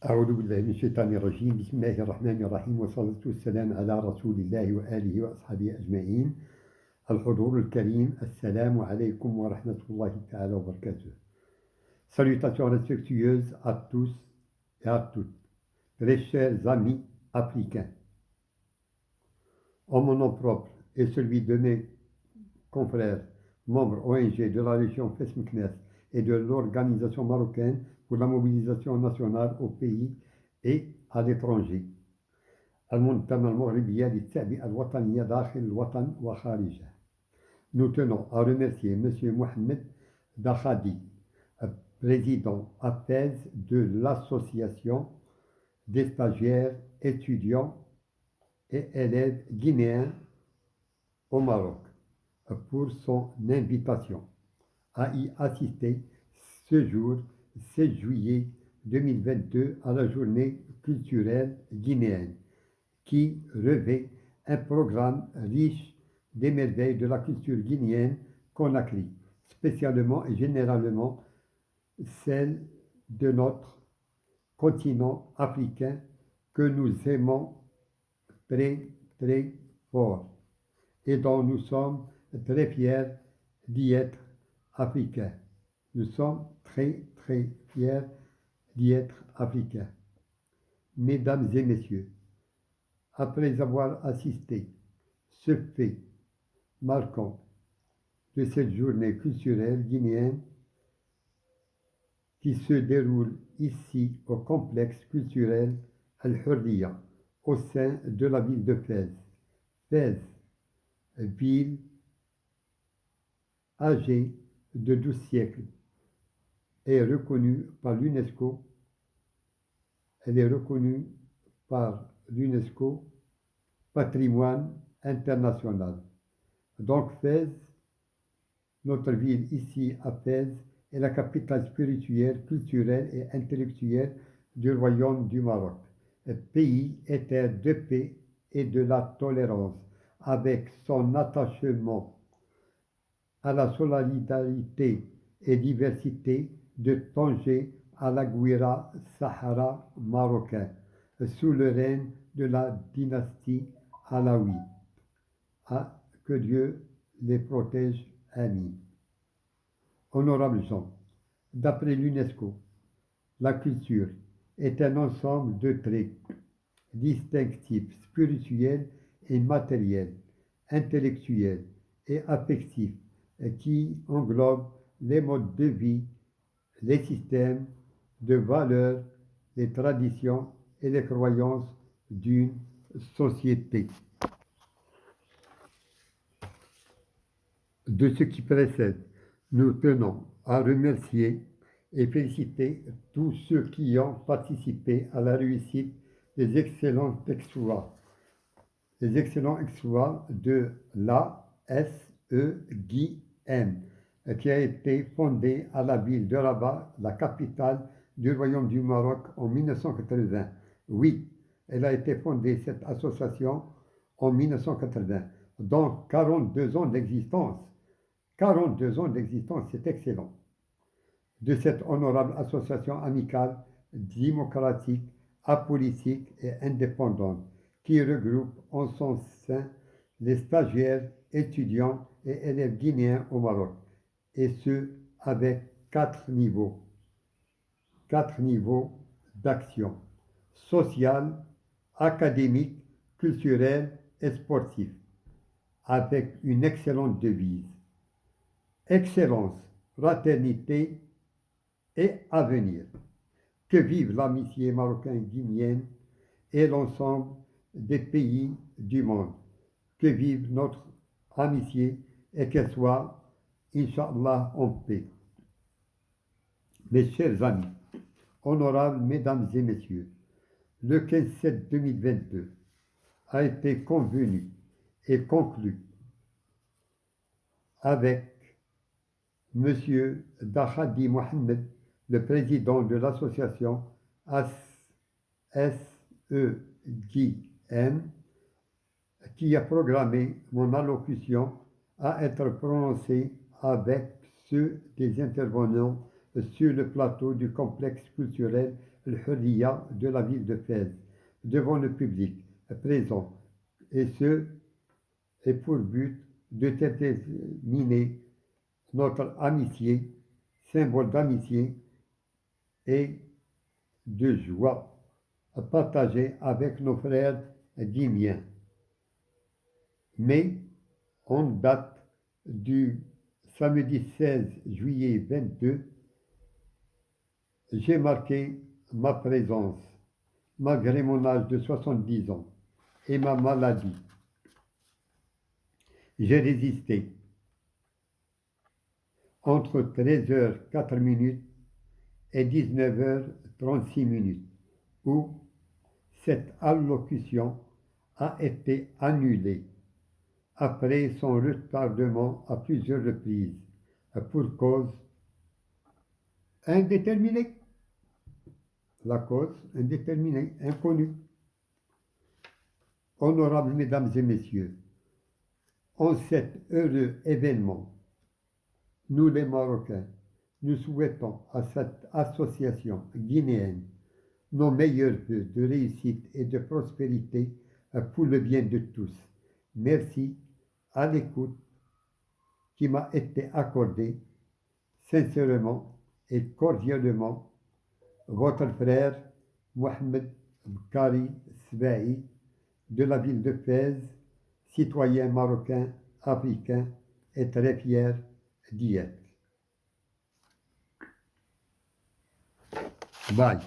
أعوذ بالله من الشيطان الرجيم بسم الله الرحمن الرحيم والصلاة والسلام على رسول الله وآله وأصحابه أجمعين. الحضور الكريم, Assalamu alaikum wa rahmatullahi ta'ala wa barakatuh. Salutations respectueuses à tous et à toutes, très chers amis africains. En mon nom propre et celui de mes confrères, membres ONG de la région Fes-Meknès et de l'Organisation marocaine pour la mobilisation nationale au pays et à l'étranger. المنظمة المغربية للتعبئة الوطنية داخل الوطن وخارجه. Nous tenons à remercier M. Mohamed Dakhadi, président à thèse de l'association des stagiaires, étudiants et élèves guinéens au Maroc, pour son invitation à y assister ce jour 16 juillet 2022 à la journée culturelle guinéenne, qui revêt un programme riche des merveilles de la culture guinéenne Conakry, spécialement et généralement celle de notre continent africain que nous aimons très très fort et dont nous sommes très fiers d'y être africains. Nous sommes très très fiers d'y être africains. Mesdames et messieurs, après avoir assisté ce fait marquant de cette journée culturelle guinéenne qui se déroule ici au complexe culturel Al-Hurriya au sein de la ville de Fès. Fès, ville âgée de 12 siècles, est reconnue par l'UNESCO. Elle est reconnue par l'UNESCO patrimoine international. Donc Fès, notre ville ici à Fès, est la capitale spirituelle, culturelle et intellectuelle du royaume du Maroc, pays et terre de paix et de la tolérance, avec son attachement à la solidarité et diversité de Tanger à la Guira Sahara marocain, sous le règne de la dynastie Alaoui. Ah, que Dieu les protège, amis. Honorables gens, d'après l'UNESCO, la culture est un ensemble de traits distinctifs, spirituels et matériels, intellectuels et affectifs, qui englobe les modes de vie, les systèmes de valeurs, les traditions et les croyances d'une société. De ce qui précède, nous tenons à remercier et féliciter tous ceux qui ont participé à la réussite des excellents exploits de l'ASEGIM, qui a été fondée à la ville de Rabat, la capitale du Royaume du Maroc, en 1980. Oui, elle a été fondée, cette association, en 1980. Donc 42 ans d'existence. 42 ans d'existence, c'est excellent. De cette honorable association amicale, démocratique, apolitique et indépendante, qui regroupe en son sein les stagiaires, étudiants et élèves guinéens au Maroc, et ce avec 4 niveaux d'action: social, académique, culturel et sportif, avec une excellente devise: excellence, fraternité et avenir. Que vive l'amitié marocaine-guinéenne et l'ensemble des pays du monde. Que vive notre amitié et qu'elle soit, Inch'Allah, en paix. Mes chers amis, honorables mesdames et messieurs, le 15/7/2022 a été convenu et conclu avec M. Dakhadi Mohamed, le président de l'association ASEGIM, qui a programmé mon allocution à être prononcée avec ceux des intervenants sur le plateau du complexe culturel le Hurriya de la ville de Fès devant le public présent, et ce, et pour but de déterminer notre amitié, symbole d'amitié et de joie partagée avec nos frères guinéens. Mais en date du samedi 16 juillet 22, j'ai marqué ma présence, malgré mon âge de 70 ans et ma maladie. J'ai résisté entre 13h04 et 19h36, où cette allocution a été annulée après son retardement à plusieurs reprises pour cause indéterminée. La cause indéterminée, inconnue. Honorables mesdames et messieurs, en cet heureux événement, nous les Marocains, nous souhaitons à cette association guinéenne nos meilleurs vœux de réussite et de prospérité pour le bien de tous. Merci à l'écoute qui m'a été accordée, sincèrement et cordialement, votre frère Mohamed Bkari Sbahi de la ville de Fès, citoyen marocain, africain et très fier d'y être. Bye.